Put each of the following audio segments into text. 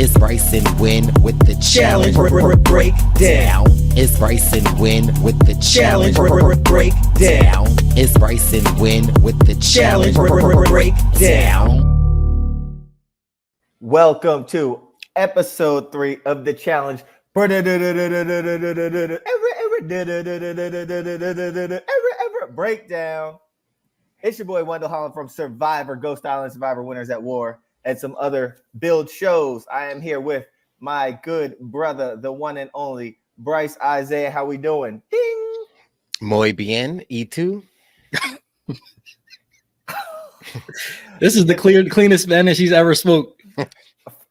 It's Brice and Win with the challenge breakdown. It's Brice and Win with the challenge breakdown. It's Brice and Win with the challenge breakdown. Welcome to episode 3 of the challenge breakdown. It's your boy Wendell Holland from Survivor, Ghost Island Survivor Winners at War, and some other build shows. I am here with my good brother, the one and only Brice Izyah. How we doing? Ding. Muy bien, ¿y tú? This is the cleanest Spanish he's ever spoke.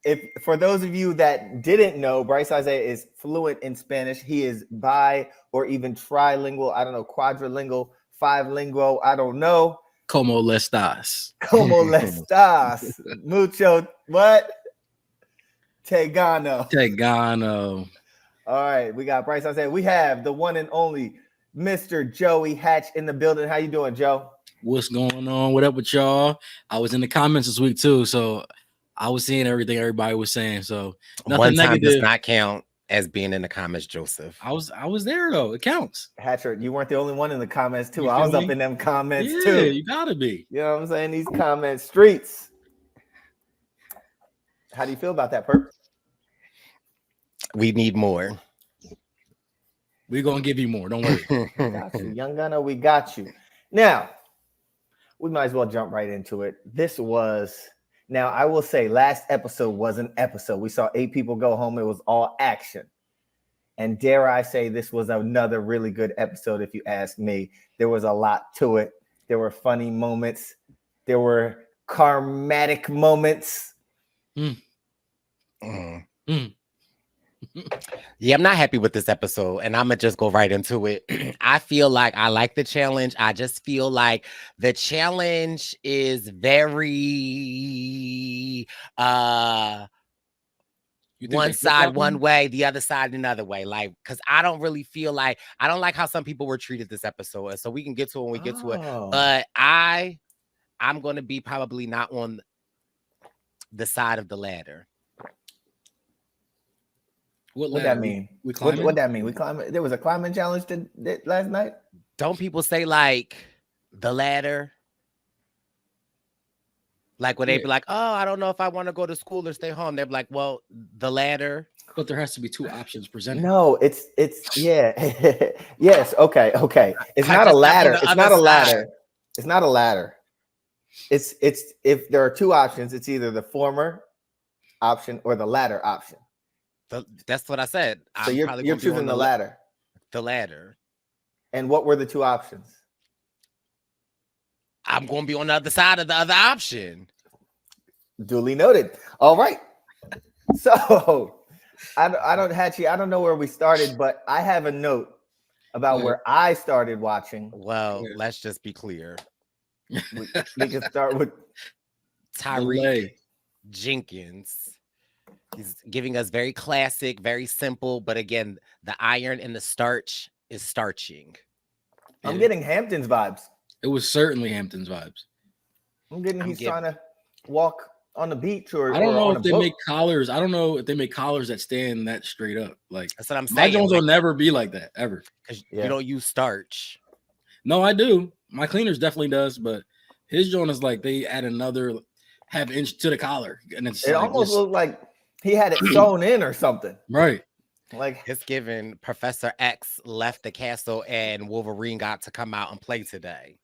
If for those of you that didn't know, Brice Izyah is fluent in Spanish. He is bi or even trilingual. I don't know, quadrilingual, five-lingual. I don't know. Como le estás? Como le estás? Mucho what? Tegano. All right, we got Brice Izyah. We have the one and only Mr. Joey Hatch in the building. How you doing, Joe? What's going on? What up with y'all? I was in the comments this week too, so I was seeing everything everybody was saying. So nothing One time negative. does not count as being in the comments, Joseph. I was there though. It counts. Hatcher, you weren't the only one in the comments too. You I was feel up me? in them comments Yeah, too. you gotta be. You know what I'm saying? These comment streets. How do you feel about that, Perp? We need more. We're gonna give you more. Don't worry. Got you, young gunner. We got you. Now, we might as well jump right into it. Now, I will say last episode was an episode. We saw 8 people go home. It was all action. And dare I say this was another really good episode, if you ask me. There was a lot to it. There were funny moments. There were karmatic moments. Yeah, I'm not happy with this episode, and I'm gonna just go right into it. I feel like I like the challenge. I just feel like the challenge is very one side one way, the other side another way. Like, because I don't really feel like I don't like how some people were treated this episode, and so we can get to it when we get to it. But I'm gonna be probably not on the side of the ladder. What that mean? What that mean? We climbing. There was a climbing challenge last night. Don't people say like the ladder? Like when they be like, "Oh, I don't know if I want to go to school or stay home." They're like, "Well, the ladder." But there has to be 2 options presented. No, it's yeah. Yes. Okay. It's not a ladder. It's not a ladder. It's not a ladder. It's if there are 2 options, it's either the former option or the latter option. That's what I said. So you're choosing the ladder. The ladder. And what were the 2 options? I'm going to be on the other side of the other option. Duly noted. All right. So I don't know where we started, but I have a note about where I started watching. Well, let's just be clear. We can start with Tyreek Jenkins. He's giving us very classic, very simple, but again, the iron and the starch is starching. I'm getting Hamptons vibes. It was certainly Hamptons vibes. He's trying to walk on the beach or I don't know if they boat. make collars. I don't know if they make collars that stand that straight up. Like That's what I'm my saying. Jones will never be like that ever. Because you don't use starch. No, I do. My cleaners definitely does, but his Jones is like they add another half inch to the collar, and it like almost looked like he had it sewn in or something. Right. Like it's given Professor X left the castle and Wolverine got to come out and play today.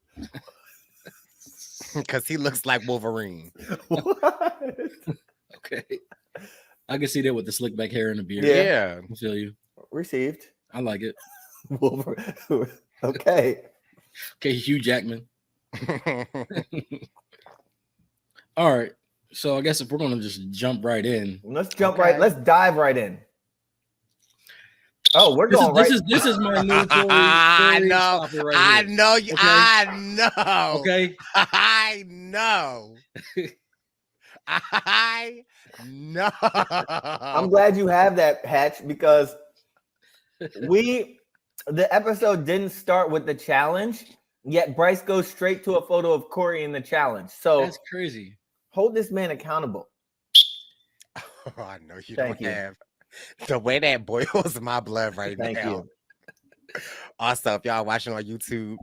Because he looks like Wolverine. What? Okay. I can see that with the slick back hair and the beard. Yeah. I feel you. Received. I like it. Okay. Okay, Hugh Jackman. All right. So I guess if we're gonna just jump right in. Let's dive right in. Oh, we're going right. This is my new Tory. I know. Right I here. know. Okay? I know. Okay. I know. I know. I'm glad you have that, Hatch, because the episode didn't start with the challenge, yet Brice goes straight to a photo of Corey in the challenge. So that's crazy. Hold this man accountable. I know you Thank don't you. have the way that boils my blood right Thank now. you. Also, if y'all watching on YouTube,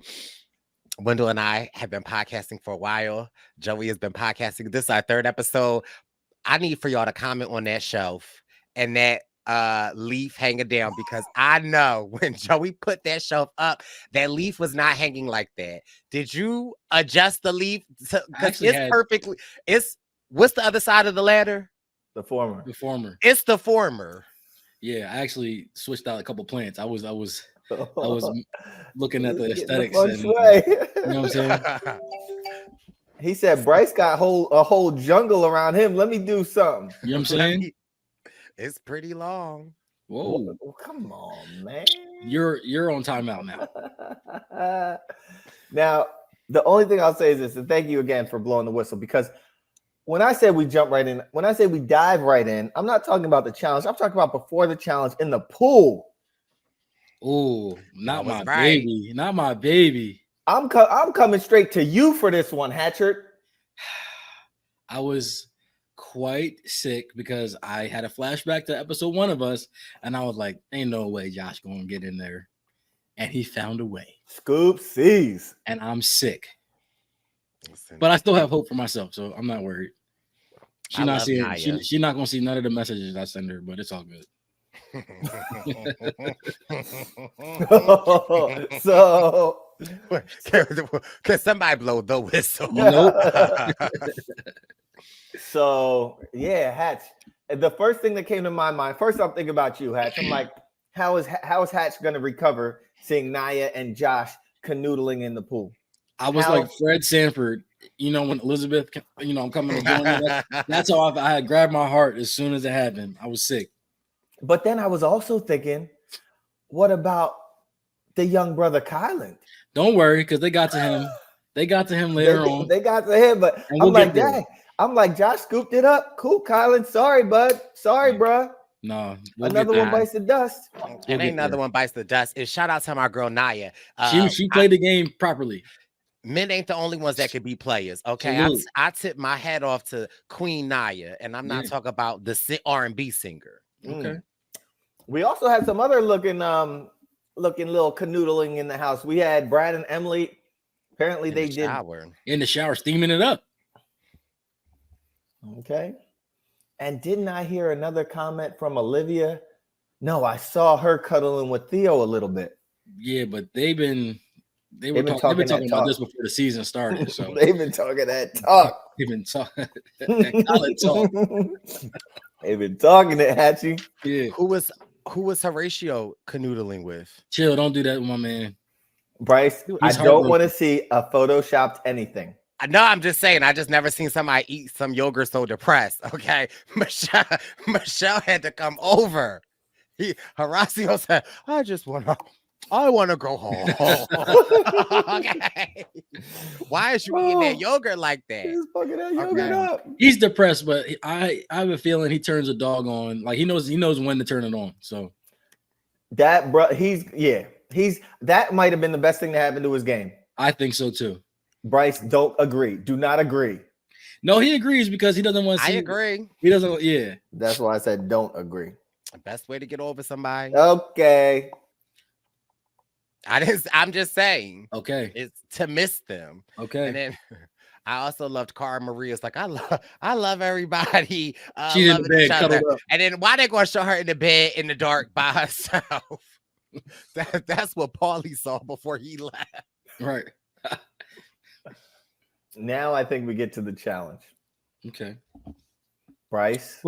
Wendell and I have been podcasting for a while. Joey has been podcasting. This is our 3rd episode. I need for y'all to comment on that shelf and that leaf hanging down, because I know when Joey put that shelf up, that leaf was not hanging like that. Did you adjust the leaf? Because it's perfectly. What's the other side of the ladder? The former. The former. It's the former. Yeah, I actually switched out a couple plants. I was looking at the aesthetics. The you know what I'm saying? He said Brice got a whole jungle around him. Let me do something. You know what I'm saying? It's pretty long. Whoa. Come on, man. You're on timeout now. Now, the only thing I'll say is this, and thank you again for blowing the whistle, because when I say we jump right in, when I say we dive right in, I'm not talking about the challenge. I'm talking about before the challenge in the pool. Oh, not my baby. Not my baby. I'm coming straight to you for this one, Hatchard. I was quite sick because I had a flashback to episode 1 of us, and I was like, ain't no way Josh gonna get in there. And he found a way. Scoop C's. And I'm sick. But I still have hope for myself, so I'm not worried. She's not gonna see none of the messages I send her, but it's all good. So can somebody blow the whistle? Nope. So yeah, Hatch. The first thing that came to my mind, first I'm thinking about you, Hatch. I'm like, how is Hatch going to recover seeing Naya and Josh canoodling in the pool? I was like Fred Sanford, when Elizabeth, I'm coming to join you. That's how I had grabbed my heart as soon as it happened. I was sick. But then I was also thinking, what about the young brother Kylan? Don't worry, because they got to him. They got to him later on. They got to him, but I'm like, dang. I'm like, Josh scooped it up. Cool, Kylan. Sorry, bud. Sorry, bro. No. Another one bites the dust. And ain't another one bites the dust. And shout out to my girl Naya. She played the game properly. Men ain't the only ones that can be players. Okay, I tip my hat off to Queen Naya, and I'm not talking about the R&B singer. Okay. We also had some other looking little canoodling in the house. We had Brad and Emily. Apparently, they did in the shower, steaming it up. Okay. And didn't I hear another comment from Olivia? No, I saw her cuddling with Theo a little bit. Yeah, but they've been talking about this before the season started. So they've been talking that talk. They've been talking that talk. They've been talking it, Hatchie. Yeah. Who was Horatio canoodling with? Chill, don't do that with my man. Brice, I don't want to see a photoshopped anything. No, I'm just saying, I just never seen somebody eat some yogurt so depressed. Okay. Michelle had to come over. Horacio said, I want to go home. Okay. Why is you eating that yogurt like that? He's fucking that yogurt up. He's depressed, but I have a feeling he turns a dog on. Like he knows when to turn it on. So that that might have been the best thing to happen to his game. I think so too. Brice, don't agree. Do not agree. No, he agrees because he doesn't want to see. I agree. He doesn't. Yeah. That's why I said don't agree. The best way to get over somebody. Okay. I'm just saying. Okay. It's to miss them. Okay. And then I also loved Cara Maria. It's like I love everybody. She's in the bed, cuddled up. And then why they gonna show her in the bed in the dark by herself? That's what Paulie saw before he left. Right. Now I think we get to the challenge. Okay. Brice.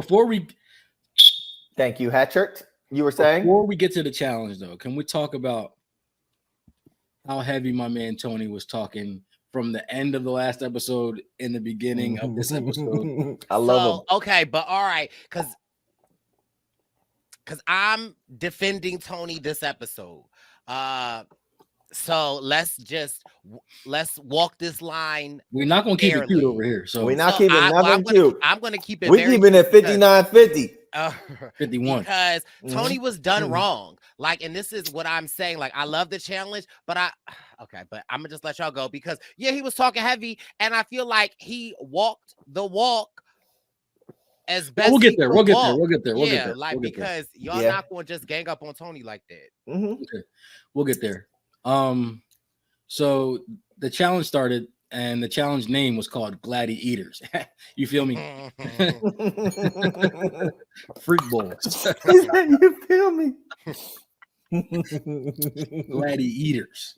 Thank you, Hatchert. You were saying? Before we get to the challenge, though, can we talk about how heavy my man Tony was talking from the end of the last episode in the beginning of this episode? I love him. Okay, but all right, because I'm defending Tony this episode. So let's walk this line. We're not gonna keep it cute over here. So we're not keeping nothing cute. I'm gonna keep it. We're keeping it 59-50. 51. Because Tony was done wrong. Like, and this is what I'm saying. Like, I love the challenge, but but I'm gonna just let y'all go because he was talking heavy, and I feel like he walked the walk as best we'll get there. We'll get there. Yeah, like because y'all not going to just gang up on Tony like that. Okay, we'll get there. So the challenge started, and the challenge name was called Gladieaters. You feel me? Freak balls. You feel me? Gladieaters.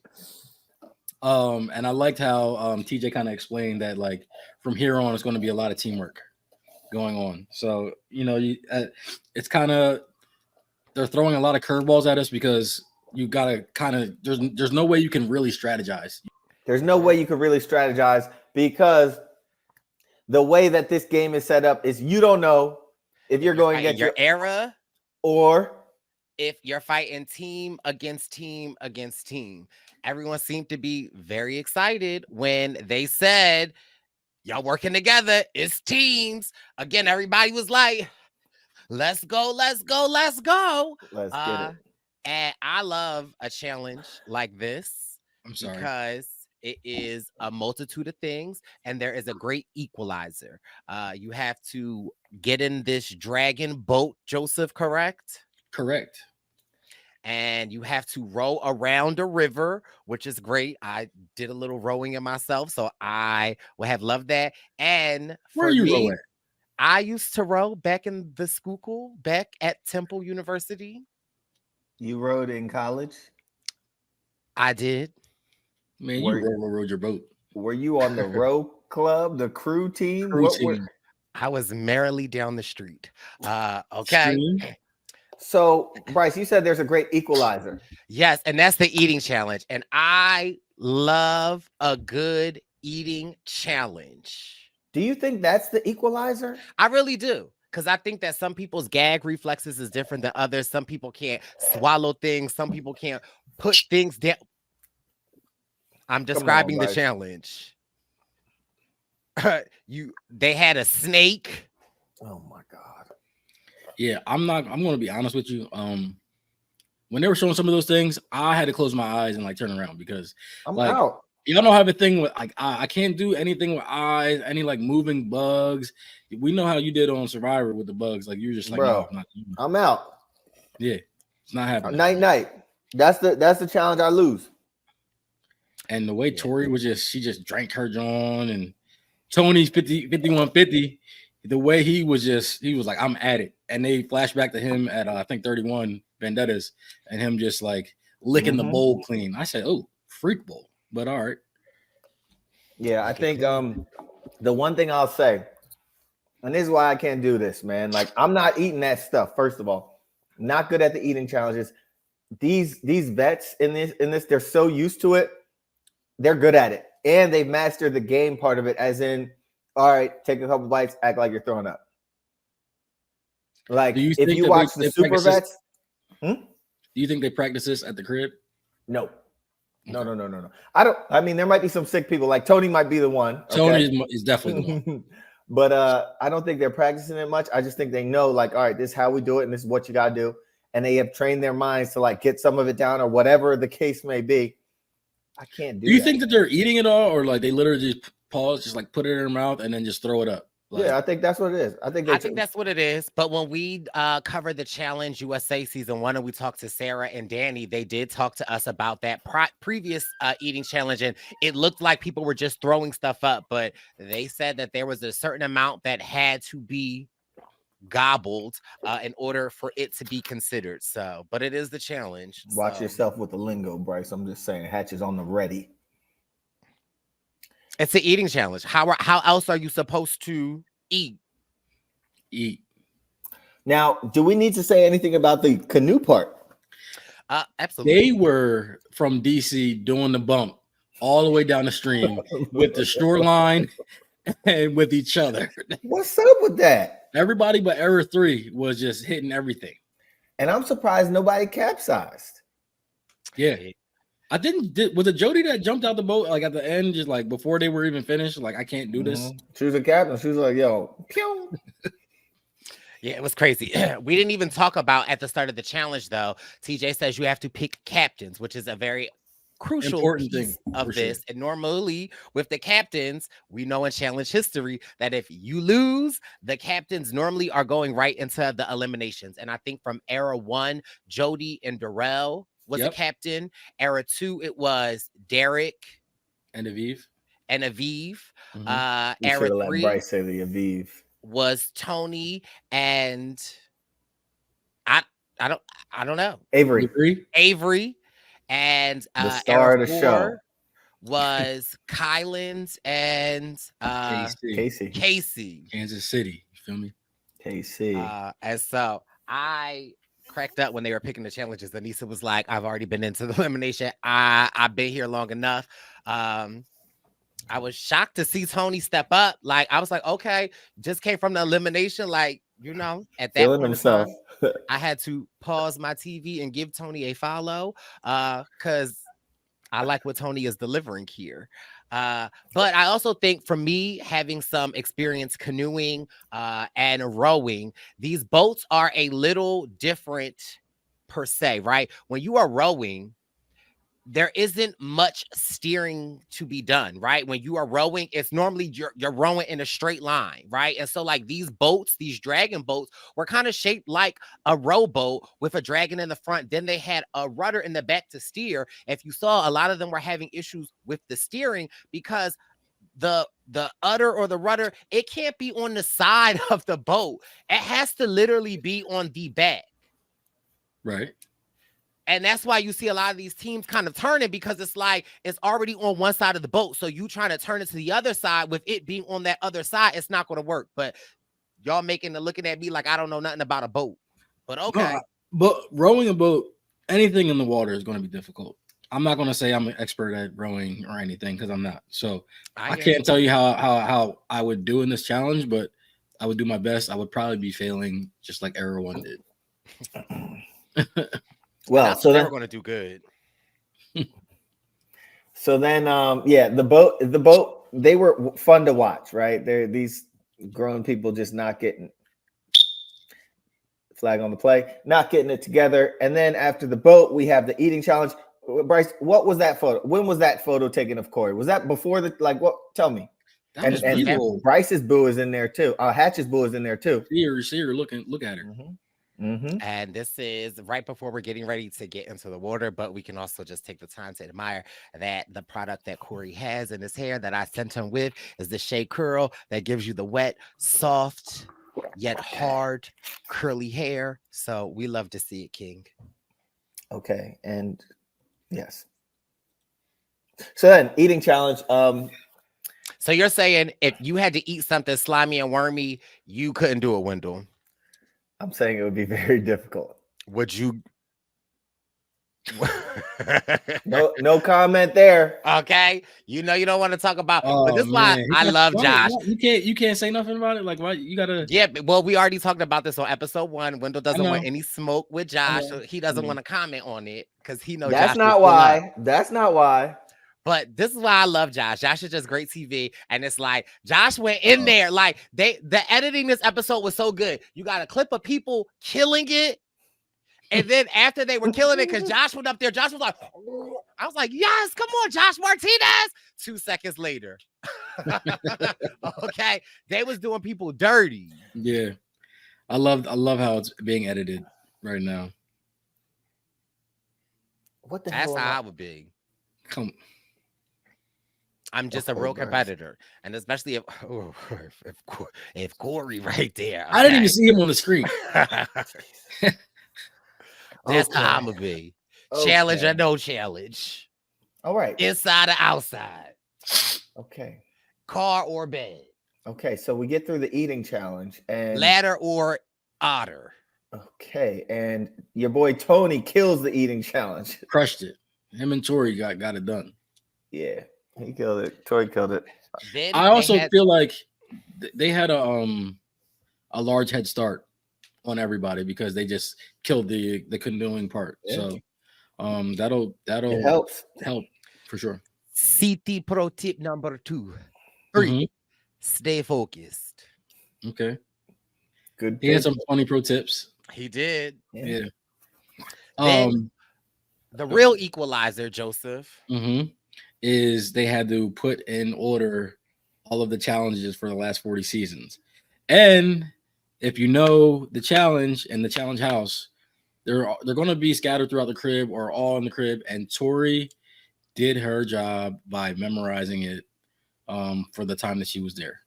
And I liked how TJ kind of explained that, like, from here on, it's going to be a lot of teamwork going on. So, it's kind of, they're throwing a lot of curveballs at us because you got to kind of, there's no way you can really strategize. There's no way you could really strategize because the way that this game is set up is you don't know if you're going against your era or if you're fighting team against team against team. Everyone seemed to be very excited when they said, y'all working together. It's teams. Again, everybody was like, let's go, let's go, let's go. Let's get it. And I love a challenge like this. I'm sorry. Because it is a multitude of things, and there is a great equalizer. You have to get in this dragon boat, Joseph, correct? Correct. And you have to row around a river, which is great. I did a little rowing in myself, so I would have loved that. And where are you rowing? I used to row back in the Schuylkill, back at Temple University. You rowed in college? I did. Man, you rowed your boat. Were you on the row club, the crew team? I was merrily down the street. Okay. So, Brice, you said there's a great equalizer. Yes, and that's the eating challenge. And I love a good eating challenge. Do you think that's the equalizer? I really do. Because I think that some people's gag reflexes is different than others. Some people can't swallow things. Some people can't put things down. I'm describing the challenge. They had a snake. Oh my God. Yeah, I'm going to be honest with you. When they were showing some of those things, I had to close my eyes and like turn around because I'm out. Y'all don't have a thing with like I can't do anything with eyes, any like moving bugs. We know how you did on Survivor with the bugs. Like you're just like, bro, no, I'm out. Yeah, it's not happening. Night. That's the challenge I lose. And the way Tori was she just drank her John and Tony's 5150. The way he was like, I'm at it. And they flash back to him at I think 31 Vendettas and him just like licking the bowl clean. I said, oh, freak bowl. But all right. Yeah, I think the one thing I'll say, and this is why I can't do this, man. Like, I'm not eating that stuff, first of all. Not good at the eating challenges. These vets in this, they're so used to it, they're good at it. And they've mastered the game part of it, as in, all right, take a couple bites, act like you're throwing up. Like, if you watch the super vets. Do you think they practice this at the crib? No. I mean, there might be some sick people. Like Tony might be the one. Tony is definitely the one. But I don't think they're practicing it much. I just think they know, like, all right, this is how we do it, and this is what you got to do. And they have trained their minds to, like, get some of it down or whatever the case may be. I can't do you think that they're eating it all, or, like, they literally just pause, just, like, put it in their mouth and then just throw it up? Like, yeah, I think that's what it is. I think that's what it is. But when we covered the Challenge USA season 1 and we talked to Sarah and Danny, they did talk to us about that previous eating challenge, and it looked like people were just throwing stuff up. But they said that there was a certain amount that had to be gobbled in order for it to be considered. So, but it is the challenge. Watch yourself with the lingo, Brice. I'm just saying, hatches on the ready. It's an eating challenge. How else are you supposed to eat? Now, do we need to say anything about the canoe part? Absolutely. They were from DC doing the bump all the way down the stream with the shoreline and with each other. What's up with that? Everybody but Error 3 was just hitting everything. And I'm surprised nobody capsized. Yeah. Was it Jody that jumped out the boat like at the end, just like before they were even finished? Like, I can't do this. She was a captain. She was like, yo, pew. Yeah, it was crazy. We didn't even talk about at the start of the challenge, though. TJ says you have to pick captains, which is a very crucial Important piece thing, of for this. sure. And normally with the captains, we know in challenge history that if you lose, the captains normally are going right into the eliminations. And I think from era 1, Jody and Darrell was a captain. Era 2, it was Derek and Aviv. You Era should have let 3 Brice say the Aviv. was Tony and I don't know. Avery. And the star era of the 4 show was Kylan's and Casey. Kansas City. You feel me? KC. And so I cracked up when they were picking the challenges. Anissa was like, I've already been into the elimination. I've been here long enough. I was shocked to see Tony step up. Like, I was like, okay, just came from the elimination. Like, you know, at that feeling point himself. in time, I had to pause my TV and give Tony a follow because I like what Tony is delivering here. But I also think for me, having some experience canoeing and rowing, these boats are a little different per se, right? When you are rowing, there isn't much steering to be done, right? When you are rowing, it's normally you're rowing in a straight line, right? And so like these boats, these dragon boats were kind of shaped like a rowboat with a dragon in the front. Then they had a rudder in the back to steer. If you saw, a lot of them were having issues with the steering because the udder or the rudder, it can't be on the side of the boat. It has to literally be on the back. Right. And that's why you see a lot of these teams kind of turning because it's like it's already on one side of the boat. So you trying to turn it to the other side with it being on that other side, it's not going to work. But y'all looking at me like I don't know nothing about a boat. But okay. No, but rowing a boat, anything in the water is going to be difficult. I'm not going to say I'm an expert at rowing or anything because I'm not. So I can't tell you how I would do in this challenge, but I would do my best. I would probably be failing just like Era 1 did. Well, so they're going to do good. So then, the boat, they were fun to watch, right? They're these grown people just not getting flag on the play, not getting it together. And then after the boat, we have the eating challenge. Brice, what was that photo? When was that photo taken of Corey? Was that before the what? Tell me. And Bryce's boo is in there too. Hatch's boo is in there too. See her, look at her. Mm-hmm. Mm-hmm. And this is right before we're getting ready to get into the water, but we can also just take the time to admire that the product that Corey has in his hair that I sent him with is the Shea Curl that gives you the wet, soft, yet hard, curly hair. So we love to see it, King. Okay, and yes. So then, eating challenge. So you're saying if you had to eat something slimy and wormy, you couldn't do it, Wendell? I'm saying it would be very difficult. Would you? No comment there. Okay, you know you don't want to talk about, but this is why I love Josh. You can't say nothing about it. Like, why you gotta? Yeah, well, we already talked about this on episode 1. Wendell doesn't want any smoke with Josh, so he doesn't want to comment on it because he knows that's Josh not why. That's not why. But this is why I love Josh. Josh is just great TV. And it's like Josh went in there. Like the editing this episode was so good. You got a clip of people killing it. And then after they were killing it, because Josh went up there, Josh was like, I was like, yes, come on, Josh Martinez. 2 seconds later. Okay. They was doing people dirty. Yeah. I love how it's being edited right now. What the hell? That's how I would be. Come. I'm just a real competitor, and especially if Corey right there. Okay. I didn't even see him on the screen. That's how I'm gonna be. Challenge or no challenge. All right. Inside or outside. Okay. Car or bed. Okay, so we get through the eating challenge and ladder or otter. Okay, and your boy Tony kills the eating challenge. Crushed it. Him and Tori got it done. Yeah. He killed it. Tori killed it. Then I also feel like they had a large head start on everybody because they just killed the canoeing part. Yeah. So that'll help for sure. CT pro tip number 2. 3. Stay focused. Okay. Good. He had some funny pro tips. He did. Yeah. The real equalizer, Joseph. Is they had to put in order all of the challenges for the last 40 seasons. And if you know the challenge and the challenge house, they're going to be scattered throughout the crib or all in the crib. And Tori did her job by memorizing it for the time that she was there.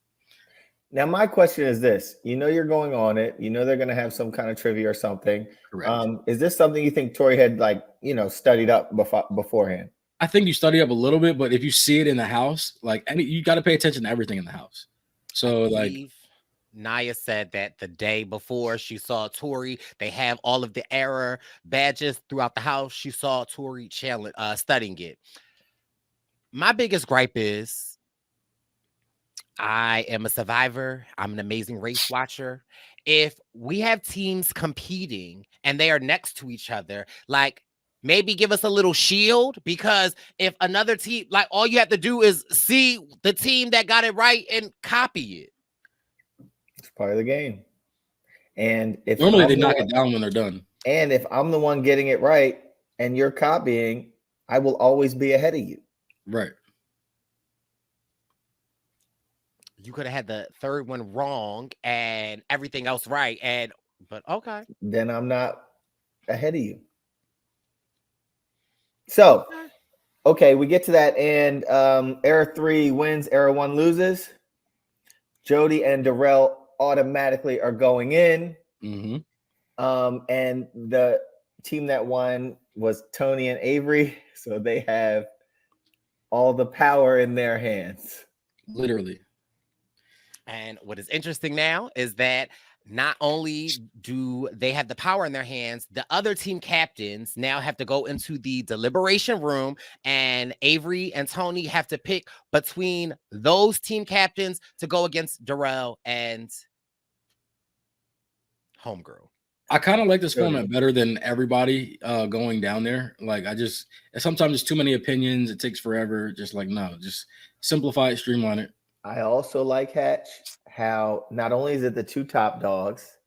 Now, my question is this. You know you're going on it. You know they're going to have some kind of trivia or something. Correct. Is this something you think Tori had, like, studied up beforehand? I think you study up a little bit, but if you see it in the house, like, you got to pay attention to everything in the house. So, like, Naya said that the day before she saw Tori, they have all of the error badges throughout the house. She saw Tori studying it. My biggest gripe is I am a survivor. I'm an amazing race watcher. If we have teams competing and they are next to each other, like, maybe give us a little shield, because if another team, like, all you have to do is see the team that got it right and copy it. It's part of the game. And if normally they knock it down when they're done. And if I'm the one getting it right and you're copying, I will always be ahead of you. Right. You could have had the third one wrong and everything else right. But okay. Then I'm not ahead of you. So, okay, we get to that, and error 3 wins, error 1 loses. Jody and Darrell automatically are going in. And the team that won was Tony and Avery, so they have all the power in their hands. Literally. And what is interesting now is that not only do they have the power in their hands, the other team captains now have to go into the deliberation room, and Avery and Tony have to pick between those team captains to go against Darrell and Homegirl. I kind of like this format better than everybody going down there. Like, sometimes it's too many opinions. It takes forever. Just like, no, just simplify it, streamline it. I also like, Hatch, how not only is it the 2 top dogs,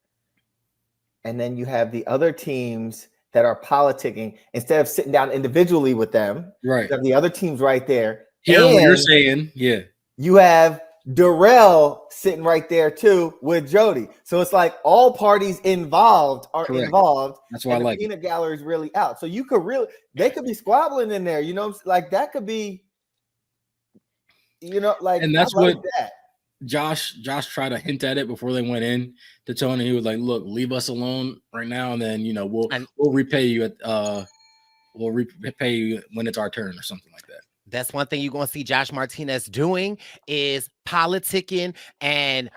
and then you have the other teams that are politicking. Instead of sitting down individually with them, right? You have the other teams right there. Yeah, what you're saying, yeah. You have Darrell sitting right there too with Jody. So it's like all parties involved are involved. That's why I like the peanut gallery is really out. So they could be squabbling in there, like that could be, like, and that's what Josh tried to hint at it before they went in to Tony. He was like, "Look, leave us alone right now, and then we'll repay you we'll repay you when it's our turn," or something like that. That's one thing you're gonna see Josh Martinez doing is politicking and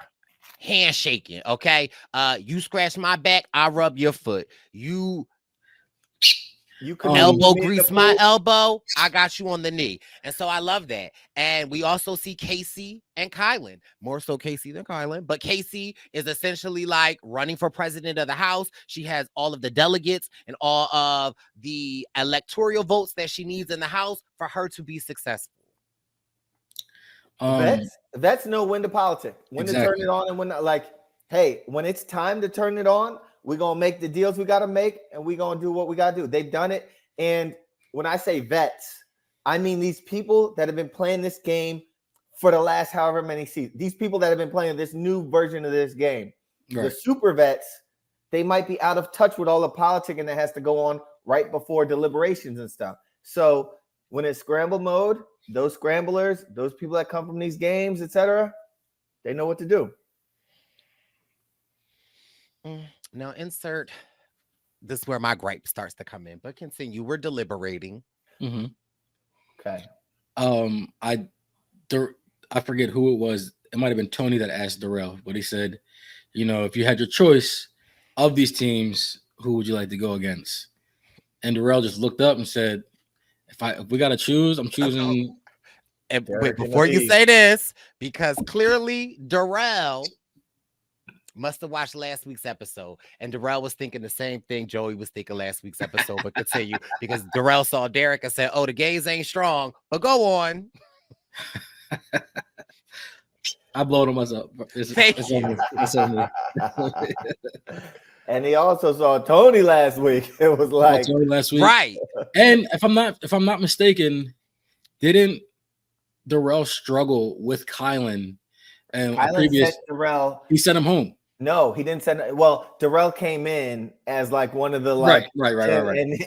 handshaking. Okay, you scratch my back, I rub your foot. You can elbow grease my elbow, I got you on the knee. And so I love that. And we also see Casey and Kylan, more so Casey than Kylan, but Casey is essentially like running for president of the House. She has all of the delegates and all of the electoral votes that she needs in the House for her to be successful. Vets know when to politic, when to turn it on and when not. Like, hey, when it's time to turn it on, we're going to make the deals we got to make, and we're going to do what we got to do. They've done it. And when I say vets, I mean these people that have been playing this game for the last however many seasons. These people that have been playing this new version of this game. Right. The super vets, they might be out of touch with all the politicking that has to go on right before deliberations and stuff. So when it's scramble mode, those scramblers, those people that come from these games, etc., they know what to do. Now, insert this is where my gripe starts to come in, but continue. We're deliberating. Okay. I forget who it was. It might have been Tony that asked Darrell, but he said, if you had your choice of these teams, who would you like to go against? And Darrell just looked up and said, if we got to choose, I'm choosing. And wait, before you say this, because clearly Darrell must have watched last week's episode, and Darrell was thinking the same thing Joey was thinking last week's episode, but continue, because Darrell saw Derek and said, "Oh, the gays ain't strong," but go on. I blowed him up. It's on me. And he also saw Tony last week. It was like Tony last week, right? And if I'm not mistaken, didn't Darrell struggle with Kylan and a previous? sent Darrell. He sent him home. No, he didn't send. Well, Darrell came in as like one of the Right.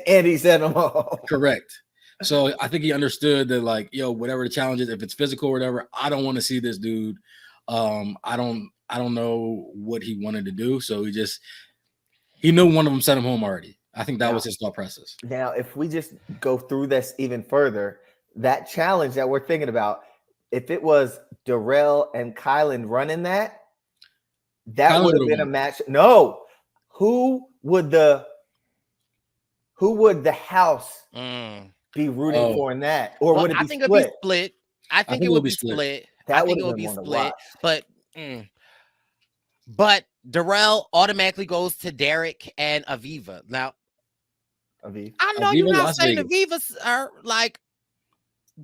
and he sent him home. Correct. So I think he understood that, like, yo, whatever the challenge is, if it's physical or whatever, I don't want to see this dude. I don't know what he wanted to do. So he knew one of them sent him home already. I think that was his thought process. Now, if we just go through this even further, that challenge that we're thinking about, if it was Darrell and Kylan running that would have been a match. No, who would the house be rooting for in that, or would it be split? It'd be split. I think it would be split. That I think it would be split. But Darrell automatically goes to Derek and Aviva. Now, Aviv. I know you're not saying Aviva are like.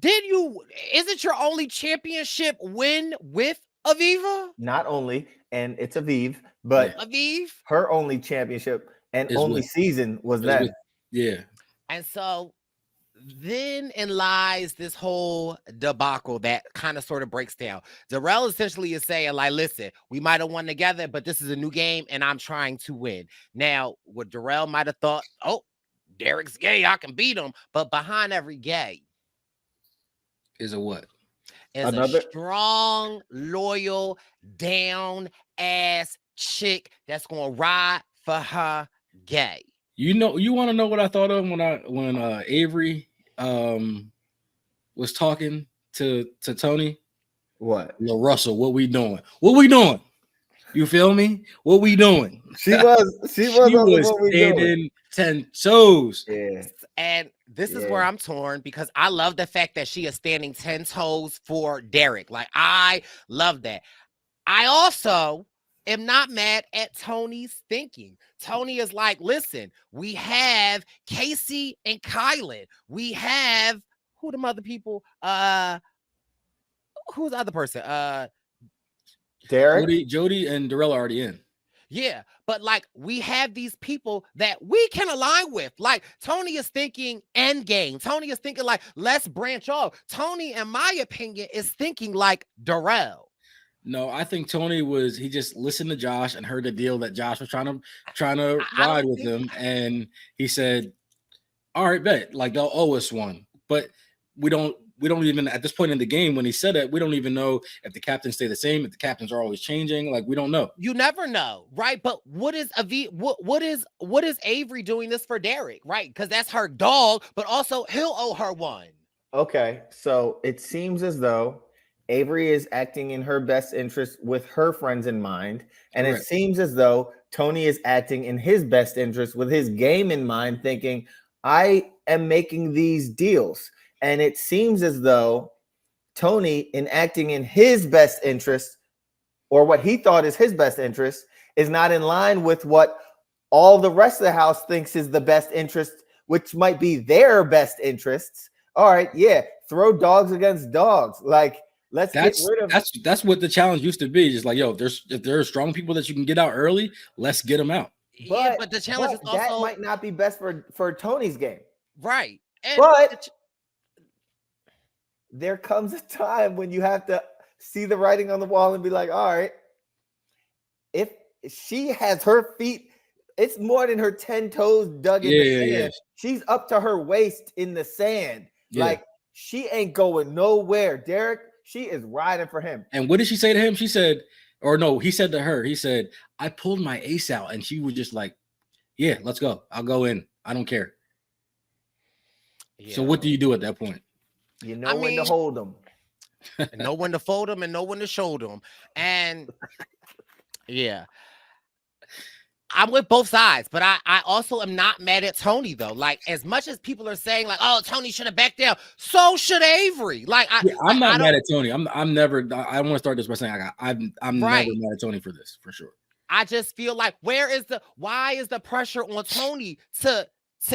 Is it your only championship win with Aviva? Not only, and it's Aviv, but Aviv, her only championship and only season was that. Yeah. And so then in lies this whole debacle that kind of sort of breaks down. Darrell essentially is saying, like, listen, we might have won together, but this is a new game and I'm trying to win. Now, what Darrell might have thought, oh, Derek's gay, I can beat him. But behind every gay is a what? Is a strong, loyal, down ass chick that's gonna ride for her gay. You want to know what I thought of when Avery was talking to Tony? What? Lil Russell, what we doing? What we doing? You feel me? What we doing? She was standing 10 toes. Yeah. And this is where I'm torn, because I love the fact that she is standing 10 toes for Derek. Like, I love that. I also am not mad at Tony's thinking. Tony is like, listen, we have Casey and Kylan. We have who the other people? Who's the other person? Derek, Jody, and Darrell are already in. Yeah, but like we have these people that we can align with. Like Tony is thinking end game. Tony is thinking like, let's branch off. Tony, in my opinion, is thinking like Darrell. No, I think Tony he just listened to Josh and heard the deal that Josh was trying to ride with him, and he said, "All right, bet. Like they'll owe us one." But we don't even, at this point in the game, when he said it, we don't even know if the captains stay the same, if the captains are always changing. Like, we don't know. You never know, right? But what is what is Avery doing this for Derek, right? Because that's her dog, but also he'll owe her one. Okay, so it seems as though Avery is acting in her best interest with her friends in mind, and Correct. It seems as though Tony is acting in his best interest with his game in mind, thinking, I am making these deals. And it seems as though Tony, in acting in his best interest, or what he thought is his best interest, is not in line with what all the rest of the house thinks is the best interest, which might be their best interests. All right, yeah, throw dogs against dogs. Like, let's get rid of. That's what the challenge used to be. Just like, yo, if there are strong people that you can get out early, let's get them out. But the challenge is also that might not be best for Tony's game, right? And but there comes a time when you have to see the writing on the wall and be like, all right, if she has her feet, it's more than her 10 toes dug in the sand. Yeah. She's up to her waist in the sand. Yeah. Like, she ain't going nowhere. Derek, she is riding for him. And what did she say to him? She said, or no, he said to her, he said, I pulled my ace out. And she was just like, yeah, let's go. I'll go in. I don't care. Yeah. So what do you do at that point? You know when to hold them. Know when to fold them and know when to show them. And yeah. I'm with both sides, but I also am not mad at Tony, though. Like, as much as people are saying, like, oh, Tony should have backed down, so should Avery. Like, I'm not mad at Tony. I'm never. I want to start this by saying I'm right. Never mad at Tony for this, for sure. I just feel like why is the pressure on Tony to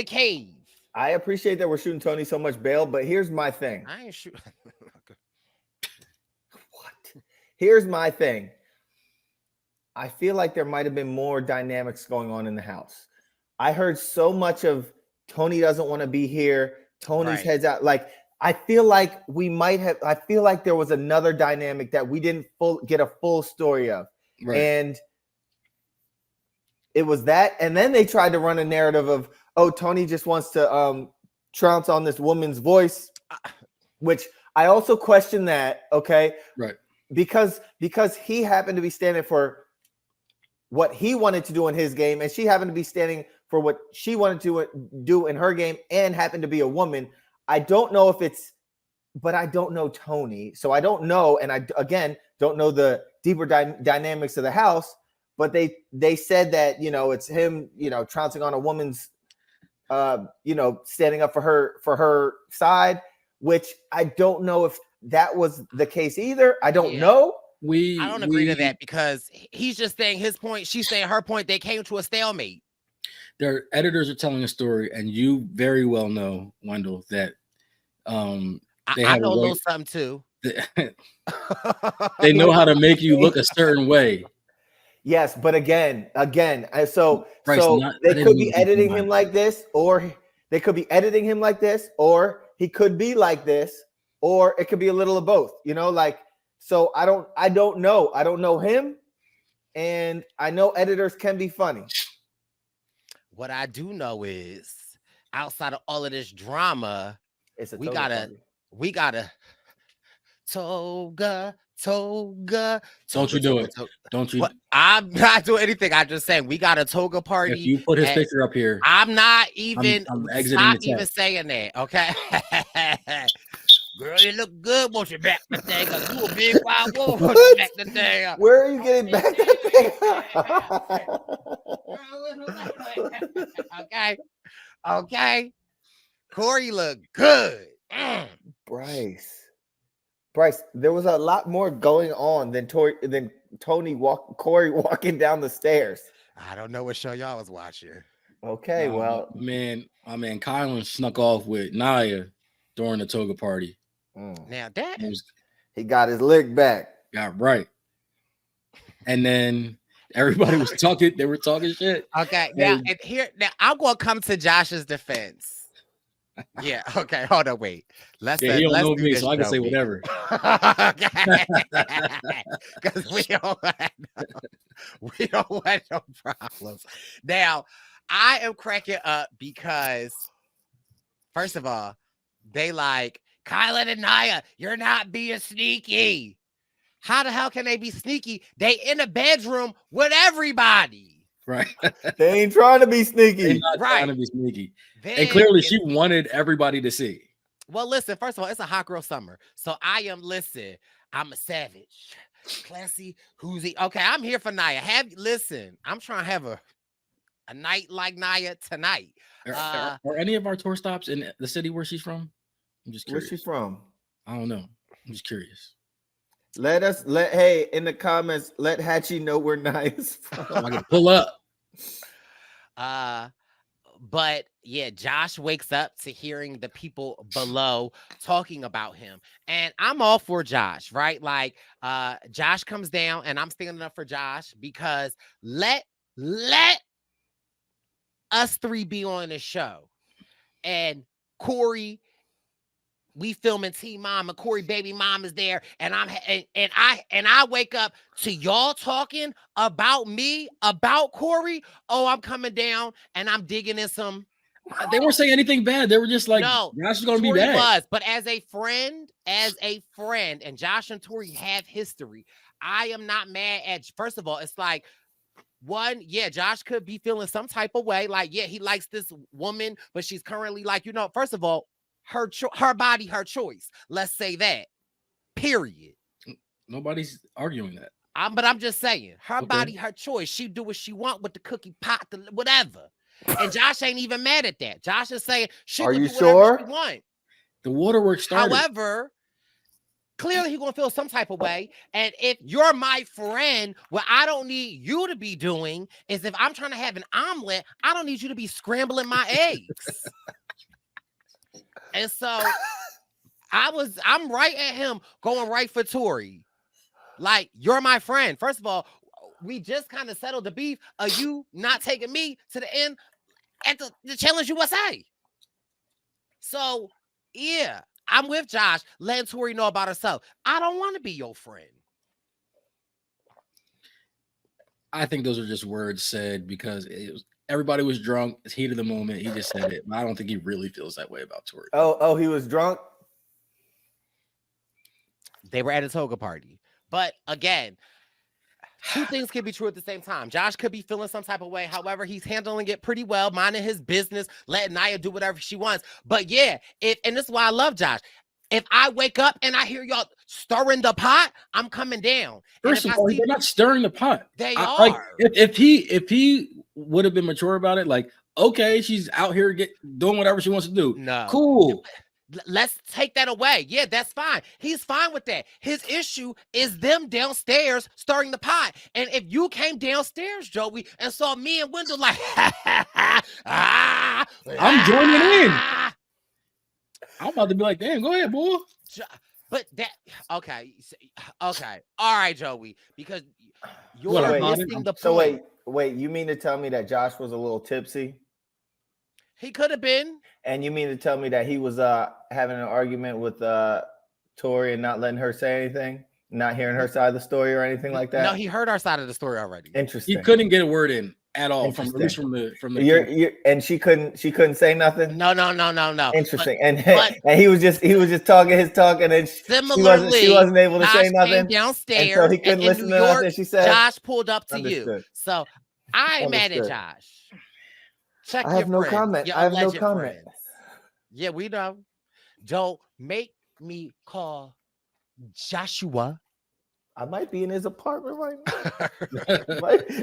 cave? I appreciate that we're shooting Tony so much bail, but here's my thing. I ain't shooting. What? Here's my thing. I feel like there might have been more dynamics going on in the house. I heard so much of Tony doesn't want to be here. Tony's Right. heads out. Like, I feel like we might have, I feel like there was another dynamic that we didn't get a full story of. Right. And it was that. And then they tried to run a narrative of, oh, Tony just wants to trounce on this woman's voice, which I also question that. Okay. Right. Because he happened to be standing for what he wanted to do in his game, and she happened to be standing for what she wanted to do in her game, and happened to be a woman. I don't know if it's, but I don't know Tony, so I don't know, and I again don't know the deeper dynamics of the house. But they said that, you know, it's him, you know, trouncing on a woman's, you know, standing up for her side, which I don't know if that was the case either. I don't know. I don't agree to that, because he's just saying his point, she's saying her point. They came to a stalemate. Their editors are telling a story, and you very well know, Wendell, that I know a little something too. They know how to make you look a certain way. Yes, but again, so Bryce, they could be editing him like this, or they could be editing him like this, or he could be like this, or it could be a little of both. You know, like, so I don't know. I don't know him, and I know editors can be funny. What I do know is, outside of all of this drama, we gotta Toga. Don't you do it. Don't you? I'm not doing anything. I'm just saying we got a Toga party. If you put his picture up here, I'm not even I'm exiting even saying that. Okay. Girl, you look good. Won't you back the thing up? You a big wild wolf. Won't you back the thing up? Where are you getting back that thing? Okay. Corey look good. Brice, there was a lot more going on than Corey walking down the stairs. I don't know what show y'all was watching. Okay, well, my man Kylan snuck off with Naya during the Toga party. Now that he got his lick back. Got right. And then everybody was talking, they were talking shit. Okay, now I'm gonna come to Josh's defense. Yeah, okay, hold on, wait. He don't know me, so I can say whatever. Okay. Because we don't want no problems. Now, I am cracking up because, first of all, they like, Kylan and Naya, you're not being sneaky. How the hell can they be sneaky? They in a bedroom with everybody. Right. They ain't trying to be sneaky. They're not trying to be sneaky. And clearly she wanted everybody to see. Well, listen, first of all, it's a hot girl summer. So I'm a savage. Classy, who's okay, I'm here for Naya. I'm trying to have a night like Naya tonight. Are any of our tour stops in the city where she's from? I'm just curious. Where's she from? I don't know. I'm just curious. Hey, in the comments, let Hatchie know where Naya's from. I can pull up. But yeah, Josh wakes up to hearing the people below talking about him. And I'm all for Josh, right? Like, Josh comes down, and I'm standing up for Josh because let us three be on the show. And Corey, we filming Teen Mom, and Corey baby mom is there, and I wake up to y'all talking about me, about Corey. Oh, I'm coming down and I'm digging in some. They weren't saying anything bad. They were just like, no, Josh is gonna be bad. But as a friend, and Josh and Tori have history. I am not mad at. First of all, it's like, one, yeah, Josh could be feeling some type of way. Like, yeah, he likes this woman, but she's currently like, first of all, her body, her choice. Let's say that. Period. Nobody's arguing that. But I'm just saying, her body, her choice. She do what she want with the cookie pot, whatever. And Josh ain't even mad at that. Josh is saying, she are can you do sure? She want. The waterworks started. However, clearly he's gonna feel some type of way. And if you're my friend, what I don't need you to be doing is, if I'm trying to have an omelet, I don't need you to be scrambling my eggs. And so I'm right at him, going right for Tori. Like, you're my friend. First of all, we just kind of settled the beef of you not taking me to the end at the Challenge USA. So, yeah, I'm with Josh. Letting Tori know about herself. I don't want to be your friend. I think those are just words said because everybody was drunk. It's heat of the moment. He just said it. But I don't think he really feels that way about Tori. Oh, he was drunk? They were at a Toga party. But again, two things can be true at the same time. Josh could be feeling some type of way. However, he's handling it pretty well, minding his business, letting Nia do whatever she wants. But yeah, and this is why I love Josh. If I wake up and I hear y'all stirring the pot, I'm coming down. First of all, they're not stirring the pot. They are. Like, if he would have been mature about it, like, okay, she's out here doing whatever she wants to do. No. Cool. Let's take that away. Yeah, that's fine. He's fine with that. His issue is them downstairs stirring the pot. And if you came downstairs, Joey, and saw me and Wendell like, I'm joining in. I'm about to be like, damn, go ahead, boy. But that, okay. All right, Joey, because you're missing the point. So wait, you mean to tell me that Josh was a little tipsy? He could have been. And you mean to tell me that he was having an argument with Tori and not letting her say anything, not hearing her side of the story or anything like that? No, he heard our side of the story already. Interesting. He couldn't get a word in at all from the and she couldn't say nothing. No. Interesting. And he was just talking his talk, and then similarly, she wasn't able to say nothing downstairs, and so he couldn't listen to nothing she said. Josh pulled up to Understood. you, so I ain't mad at Josh. Check I have no comment. I have no comment. Yeah, we know. Don't make me call Joshua. I might be in his apartment right now.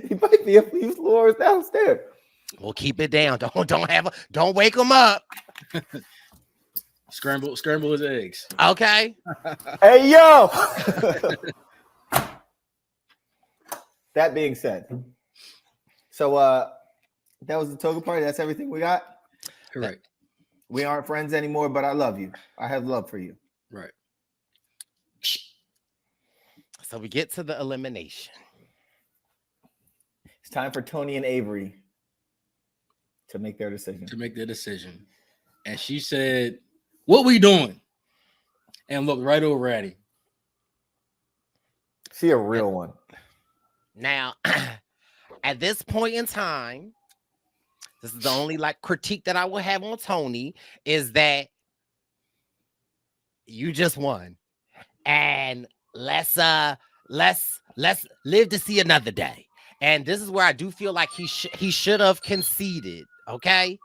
he might be a few floors downstairs. We'll keep it down. Don't wake him up. Scramble his eggs. Okay. Hey yo. That being said, so that was the Toga party. That's everything we got. Correct. We aren't friends anymore, but I love you. I have love for you. Right. So we get to the elimination. It's time for Tony and Avery to make their decision. And she said, "What we doing?" And looked right over at him. She a real one. Now, at this point in time, this is the only critique that I will have on Tony is that you just won, and let's live to see another day. And this is where I do feel like he should have conceded. Okay,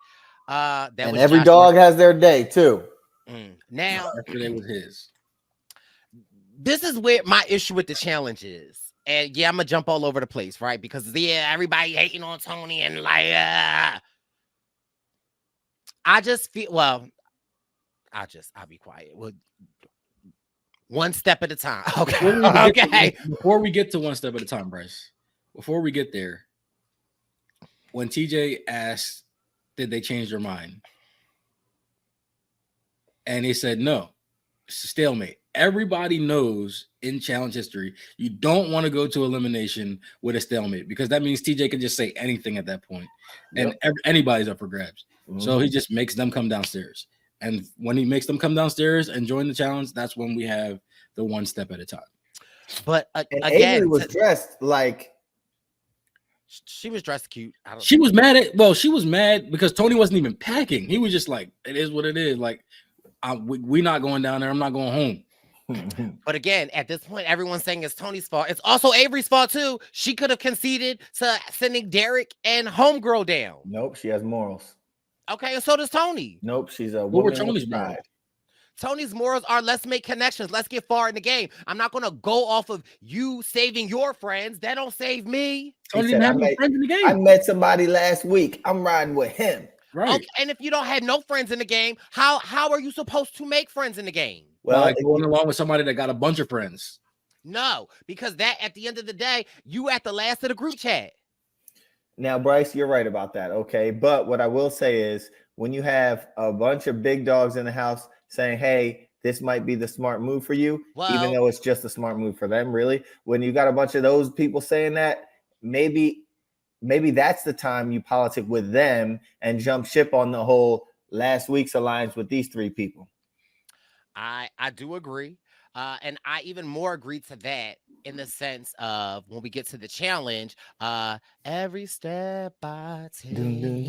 and every dog has their day too. Now, yesterday was his. This is where my issue with the challenge is. And yeah, I'm gonna jump all over the place, right? Because everybody hating on Tony and I just feel I'll be quiet. Well, one step at a time. Okay. Before we get to one step at a time, Brice. Before we get there, when TJ asked, did they change their mind? And they said no. It's a stalemate. Everybody knows in challenge history, you don't want to go to elimination with a stalemate because that means TJ can just say anything at that point. And anybody's up for grabs. Mm-hmm. So he just makes them come downstairs. And when he makes them come downstairs and join the challenge, that's when we have the one step at a time. But again, Avery was dressed like she was dressed cute. She was mad because Tony wasn't even packing. He was just like, it is what it is. Like, we're not going down there. I'm not going home. But again, at this point, everyone's saying it's Tony's fault. It's also Avery's fault too. She could have conceded to sending Derek and Homegirl down. Nope, she has morals. Okay, and so does Tony. Nope, she's a woman. What were Tony's morals? Tony's morals are let's make connections. Let's get far in the game. I'm not going to go off of you saving your friends. That don't save me. Tony didn't have any friends in the game. I met somebody last week. I'm riding with him. Right. Okay, and if you don't have no friends in the game, how are you supposed to make friends in the game? Well, like going along with somebody that got a bunch of friends. No, because that at the end of the day, you at the last of the group chat. Now, Brice, you're right about that. Okay. But what I will say is when you have a bunch of big dogs in the house saying, hey, this might be the smart move for you, even though it's just a smart move for them, really. When you got a bunch of those people saying that, maybe that's the time you politic with them and jump ship on the whole last week's alliance with these three people. I do agree. And I even more agree to that in the sense of when we get to the challenge, every step I take, every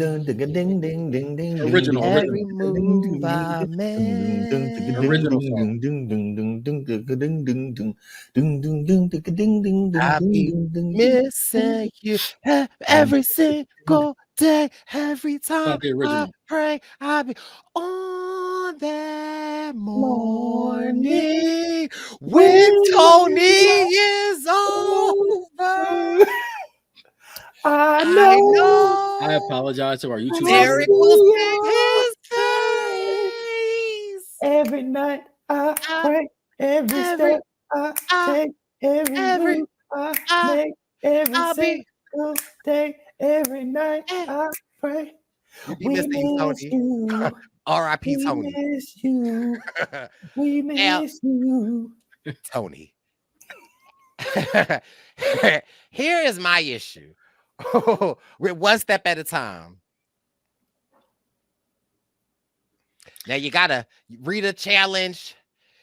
move I make, Original song. I be missing you every single day, every time the I original. pray. I be on that morning when Tony is over. I know I apologize to our YouTube Derek viewers. will see his face every night. I pray every step I take, every move I make, every single day, every night I pray. We miss you, Tony. R.I.P. Tony. We miss you. We miss you. Tony. Here is my issue. We're one step at a time. Now you gotta read a challenge.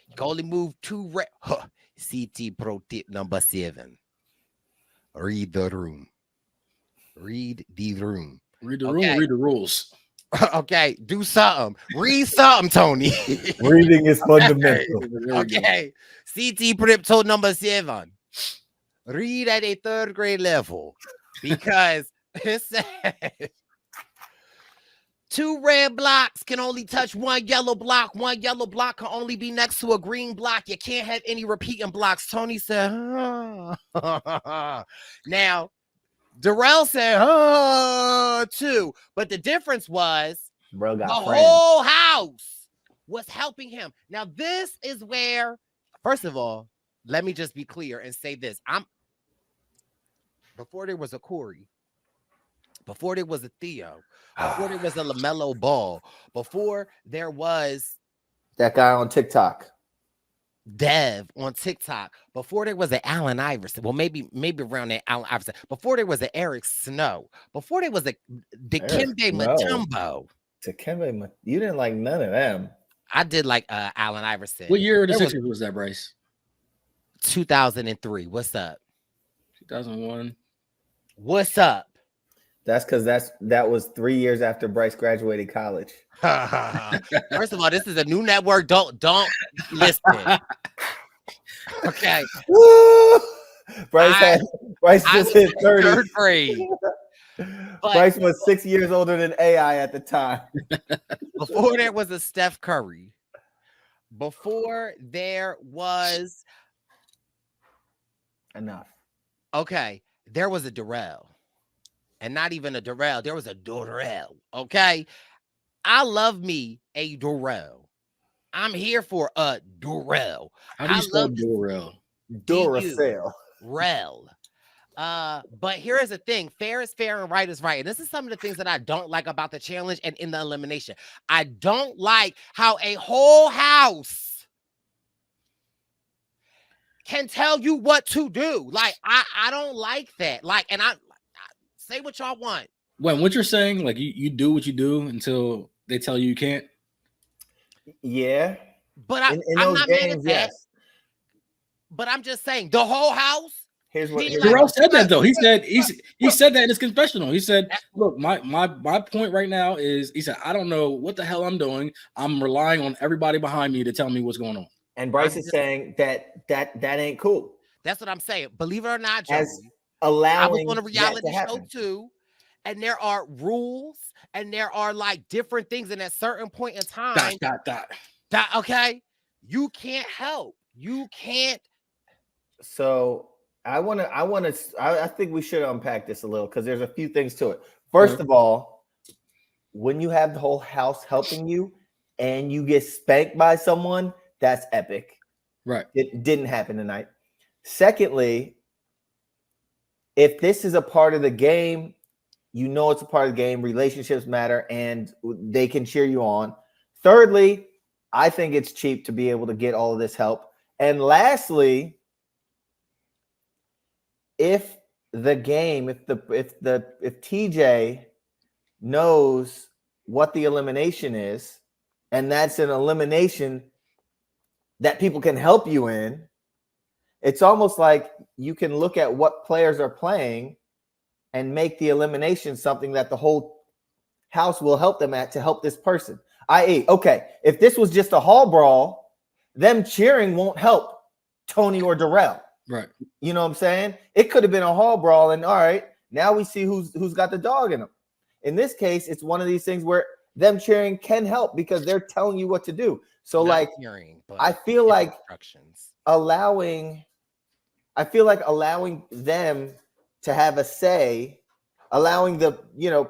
You can only move 2 CT Pro tip number 7. Read the room. Read the room. Read the room, read the rules. Okay, do something. Read something, Tony. Reading is fundamental. Okay. CT Prep number 7. Read at a 3rd grade level. Because it says 2 red blocks can only touch 1 yellow block. 1 yellow block can only be next to a green block. You can't have any repeating blocks. Tony said, Now, Darrell said, too. But the difference was Bro got the friends. whole house was helping him. Now, this is where, first of all, let me just be clear and say this. Before there was a Corey, before there was a Theo, before there was a LaMelo Ball, before there was that guy on TikTok, Dev on TikTok, before there was an Allen Iverson, well, maybe around that Allen Iverson, before there was an Eric Snow, before there was a Dikembe Mutombo. Dikembe, you didn't like none of them. I did like Allen Iverson. What year of the Sixers was that, Brice? 2003. What's up? 2001. What's up? That's because that was 3 years after Brice graduated college. First of all, this is a new network. Don't listen. Okay. Brice just hit 30. 3rd grade. Brice was 6 years older than AI at the time. Before there was a Steph Curry. Before there was enough. Okay. There was a Darrell. And not even a Darrell. There was a Darrell. Okay. I love me a Darrell. I'm here for a Darrell. How do you spell Darrell? Duracell. Rel. But here is the thing. Fair is fair and right is right. And this is some of the things that I don't like about the challenge and in the elimination. I don't like how a whole house can tell you what to do. Like, I don't like that. Like, and I say what y'all want. When what you're saying, like you do what you do until they tell you can't. Yeah. But I'm not mad at that. But I'm just saying the whole house. Here's what Darrell said that though. He said that in his confessional. He said, "Look, my point right now is," he said, "I don't know what the hell I'm doing. I'm relying on everybody behind me to tell me what's going on." And Brice is saying that ain't cool. That's what I'm saying. Believe it or not, Joey, allowing I was on a reality show too, and there are rules and there are like different things. And at a certain point in time, okay, you can't help. You can't. So I think we should unpack this a little because there's a few things to it. First of all, when you have the whole house helping you and you get spanked by someone, that's epic. Right. It didn't happen tonight. Secondly, if this is a part of the game, you know it's a part of the game. Relationships matter and they can cheer you on. Thirdly, I think it's cheap to be able to get all of this help. And lastly, if the game, if TJ knows what the elimination is, and that's an elimination that people can help you in, it's almost like you can look at what players are playing and make the elimination something that the whole house will help them at to help this person. I.e., okay, if this was just a hall brawl, them cheering won't help Tony or Darrell. Right. You know what I'm saying? It could have been a hall brawl, and all right, now we see who's got the dog in them. In this case, it's one of these things where them cheering can help because they're telling you what to do. So, not cheering, but I feel like allowing them to have a say, allowing the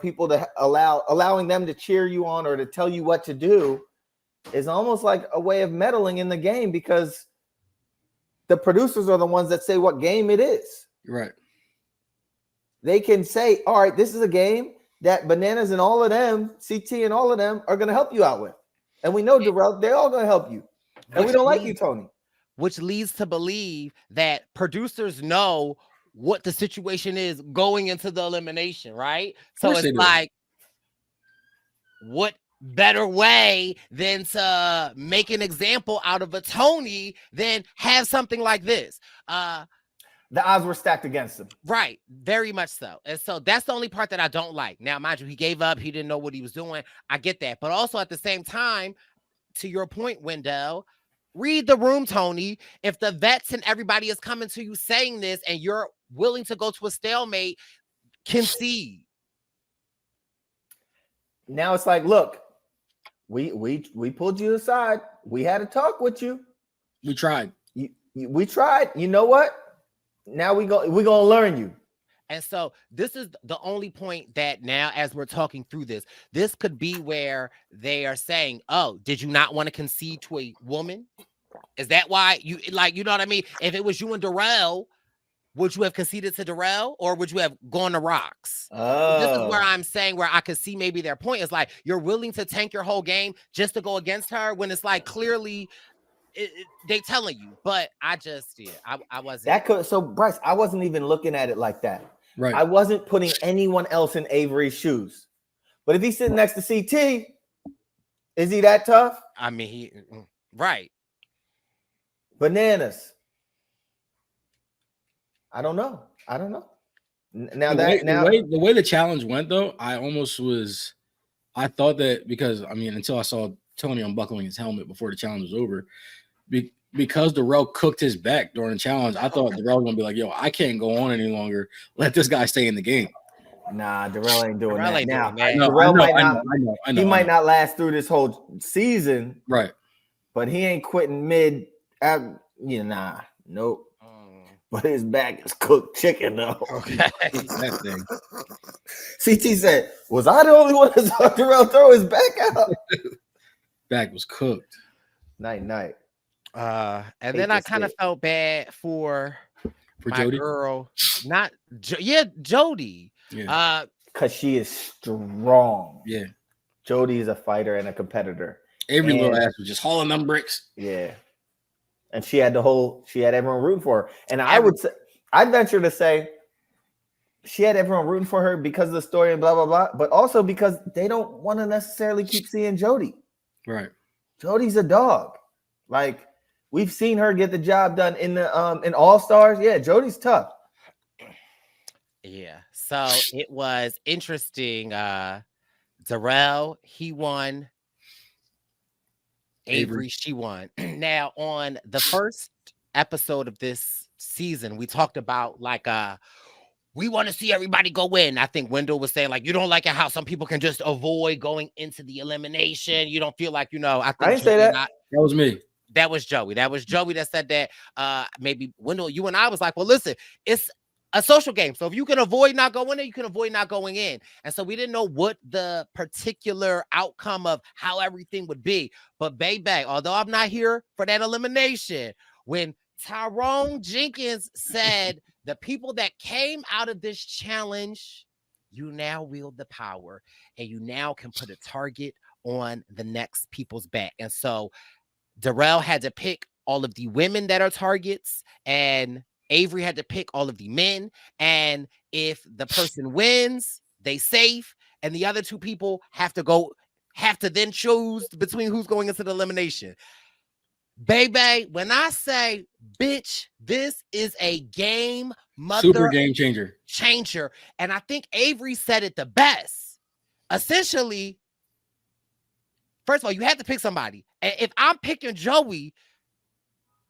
people to allowing them to cheer you on or to tell you what to do is almost like a way of meddling in the game, because the producers are the ones that say what game it is. Right. They can say, all right, this is a game that Bananas and all of them, CT and all of them are going to help you out with. And we know, Darrell, they're all going to help you. And we don't like you, Tony. Which leads to believe that producers know what the situation is going into the elimination, right? So it's like, what better way than to make an example out of a Tony than have something like this? The odds were stacked against him. Right. Very much so. And so that's the only part that I don't like. Now, mind you, he gave up. He didn't know what he was doing. I get that. But also at the same time, to your point, Wendell, read the room, Tony. If the vets and everybody is coming to you saying this and you're willing to go to a stalemate, concede. Now it's like, look, we pulled you aside. We had a talk with you. We tried. We tried. You know what? Now we're gonna learn you. And so this is the only point that now, as we're talking through this could be where they are saying, oh, did you not want to concede to a woman? Is that why you know what I mean? If it was you and Darrell, would you have conceded to Darrell or would you have gone to Rocks? Oh. This is where I'm saying where I could see maybe their point is like, you're willing to tank your whole game just to go against her when it's like clearly they telling you. But I just, I wasn't. That could, so Brice, I wasn't even looking at it like that. Right. I wasn't putting anyone else in Avery's shoes. But if he's sitting next to CT, is he that tough? I mean, right. Bananas. I don't know. Now the way the challenge went, though, I thought that because until I saw Tony unbuckling his helmet before the challenge was over, because Darrell cooked his back during the challenge, I thought Darrell was gonna be like, "Yo, I can't go on any longer. Let this guy stay in the game." Nah, Darrell ain't doing that. Now, I know. He might not last through this whole season, right? But he ain't quitting mid. Nope. But his back is cooked chicken, though. Okay. That thing. CT said, "Was I the only one that saw Darrell throw his back out?" Back was cooked. Night. And then I kind of felt bad for my Jody? girl, Jody. Yeah. Because she is strong. Yeah. Jody is a fighter and a competitor. Every little ass was just hauling them bricks. Yeah. And she had everyone rooting for her. And I'd venture to say she had everyone rooting for her because of the story and blah, blah, blah, but also because they don't want to necessarily keep seeing Jody. Right. Jody's a dog. Like, we've seen her get the job done in the in All-Stars. Yeah, Jody's tough. Yeah. So it was interesting. Darrell, he won. Avery, she won. Now, on the first episode of this season, we talked about we want to see everybody go in. I think Wendell was saying you don't like it how some people can just avoid going into the elimination. You don't feel like, I didn't say that. That was me. That was Joey. That was Joey that said that. Maybe Wendell, you and I was like, well, listen, it's a social game. So if you can avoid not going in, you can avoid not going in. And so we didn't know what the particular outcome of how everything would be. But baby, although I'm not here for that elimination, when Tyrone Jenkins said the people that came out of this challenge, you now wield the power and you now can put a target on the next people's back. And so Darrell had to pick all of the women that are targets, and Avery had to pick all of the men, and if the person wins, they safe, and the other two people have to then choose between who's going into the elimination. Baby, when I say, bitch, this is a game, Super game changer. And I think Avery said it the best. Essentially, first of all, you have to pick somebody. And if I'm picking Joey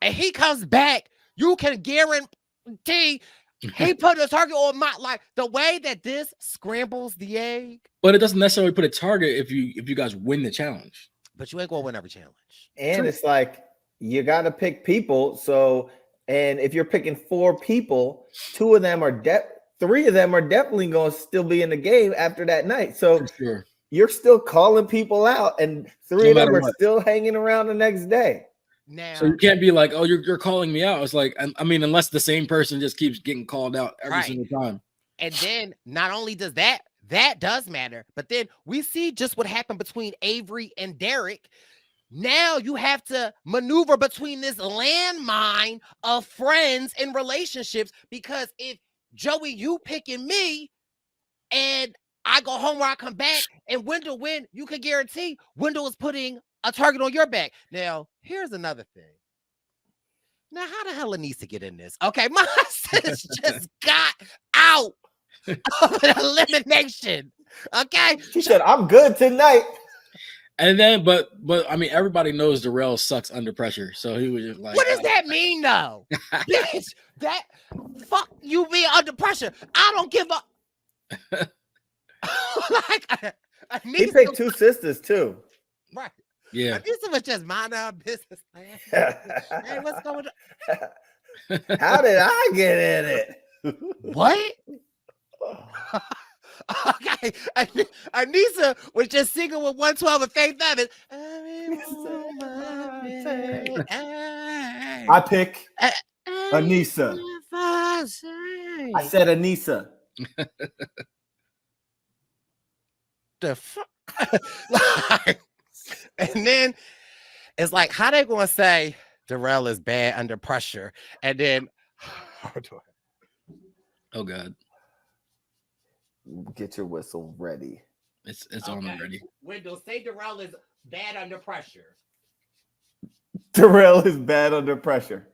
and he comes back, you can guarantee he put a target on my, like, the way that this scrambles the egg. But it doesn't necessarily put a target if you guys win the challenge. But you ain't gonna win every challenge. And True. it's like you got to pick people. So, and if you're picking 4 people, 3 of them are definitely going to still be in the game after that night. So Sure. You're still calling people out, and 3 of them are still hanging around the next day. Now, so you can't be like, oh, you're calling me out. It's like, I mean, unless the same person just keeps getting called out every single time. And then not only does that does matter, but then we see just what happened between Avery and Derek. Now you have to maneuver between this landmine of friends and relationships, because if Joey, you picking me and I go home where I come back and Wendell win, you can guarantee Wendell is putting a target on your back. Now, here's another thing. Now, how the hell Anissa get in this? Okay, my sis just got out of an elimination. Okay. She said, I'm good tonight. And then, but I mean, everybody knows Darrell sucks under pressure, so he was just like, what does that mean, though? Bitch, that fuck you being under pressure. I don't give up. Like, he picked 2 sisters too. Right. Yeah. Anissa was just mind our business, man. Hey, what's going on? How did I get in it? What? Okay, Anissa was just singing with 112 and Faith Evans. I pick Anissa. I said Anissa. The fuck? And then it's like, how they gonna say Darrell is bad under pressure? And then, oh God. Get your whistle ready. It's on already. Wendell, say Darrell is bad under pressure. Darrell is bad under pressure.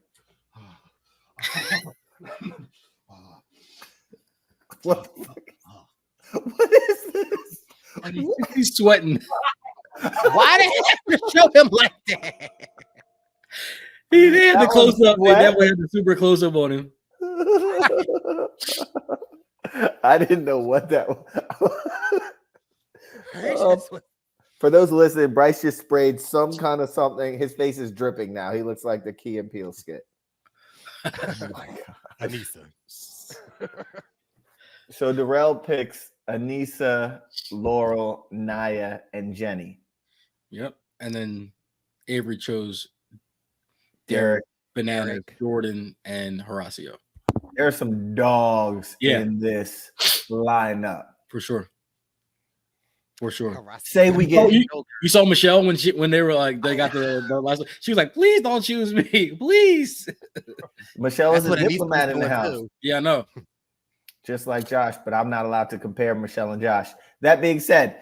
What the fuck? What is this? He's sweating. Why did you have to show him like that? He had the close up. They definitely had the super close up on him. I didn't know what that was. For those listening, Brice just sprayed some kind of something. His face is dripping now. He looks like the Key and Peele skit. Oh my God. Anissa. So Darrell picks Anissa, Laurel, Naya, and Jenny. Yep. And then Avery chose Derek, Banana, Jordan, and Horacio. There are some dogs in this lineup. For sure. For sure. Say we get. You saw Michelle when they were like, they got the last one. She was like, please don't choose me. Please. Michelle is a diplomat in the house. Yeah, I know. Just like Josh, but I'm not allowed to compare Michelle and Josh. That being said,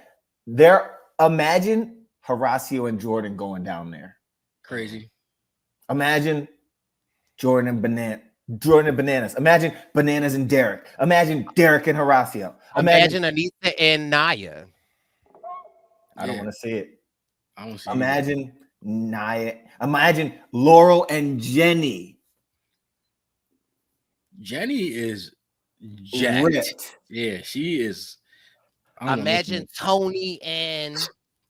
imagine Horacio and Jordan going down there. Crazy. Imagine Jordan and Bananas. Imagine Bananas and Derek. Imagine Derek and Horacio. Imagine Anissa and Naya. I don't want to see it. I don't see Imagine Naya. Imagine Laurel and Jenny. Jenny is jacked. Ripped. Yeah, she is. Imagine Tony and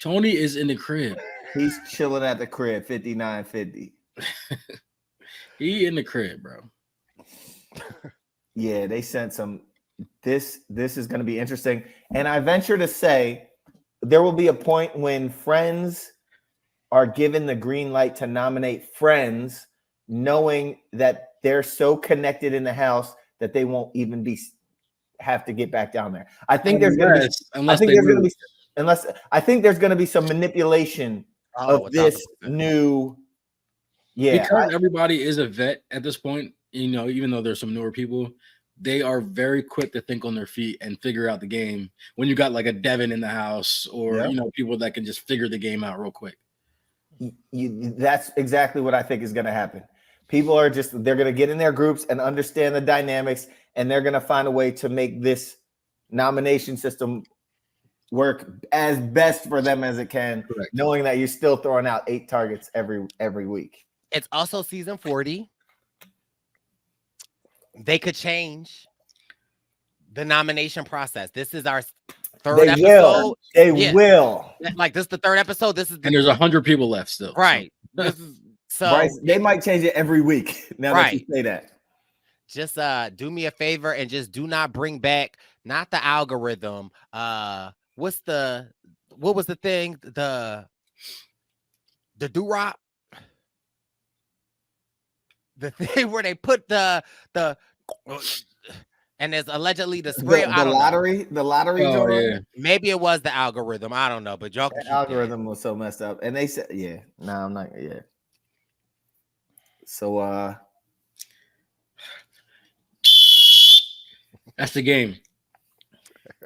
Tony is in the crib. He's chilling at the crib, 5950. He in the crib, bro. Yeah, they sent some. This is going to be interesting. And I venture to say there will be a point when friends are given the green light to nominate friends, knowing that they're so connected in the house that they won't even have to get back down there. I think there's going to be some manipulation of this new. Yeah, because everybody is a vet at this point. you know, even though there's some newer people, they are very quick to think on their feet and figure out the game. When you got like a Devin in the house, or Yeah. you know, people that can just figure the game out real quick. That's exactly what I think is going to happen. People are they're going to get in their groups and understand the dynamics, and they're going to find a way to make this nomination system work as best for them as it can. Correct. Knowing that you're still throwing out 8 targets every week. It's also season 40. They could change the nomination process. This is our third episode. They will. Like, this is the third episode. This is and there's 100 people left still. Right. So, Brice, they might change it every week. Now that you say that. Just do me a favor and just do not bring back not the algorithm. What was the thing? The do-rop? The thing where they put the and there's allegedly the spray. The lottery. oh, yeah. Maybe it was the algorithm. I don't know, but y'all the algorithm was so messed up. And they said, yeah, no, I'm not, yeah. So that's the game.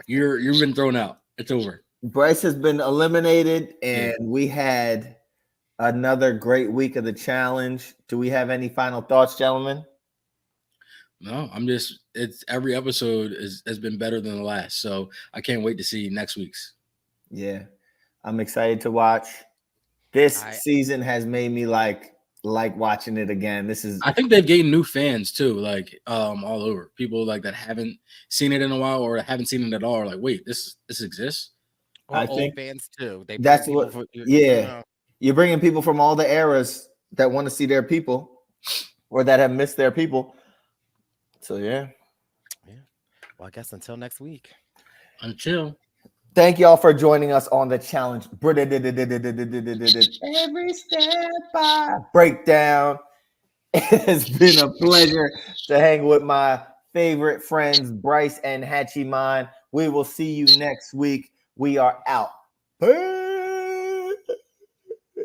You've been thrown out. It's over. Brice has been eliminated, and we had another great week of the challenge. Do we have any final thoughts, gentlemen? No, it's every episode has been better than the last. So I can't wait to see next week's. Yeah. I'm excited to watch. This season has made me like watching it again. I think they've gained new fans too, like all over. People like that haven't seen it in a while or haven't seen it at all are like, wait, this exists? I think fans too. That's what you're bringing people from all the eras that want to see their people or that have missed their people. So yeah. Well, I guess until next week. Thank y'all for joining us on the challenge. Every step I breakdown. It has been a pleasure to hang with my favorite friends, Brice and Hachiman. We will see you next week. We are out. Peace.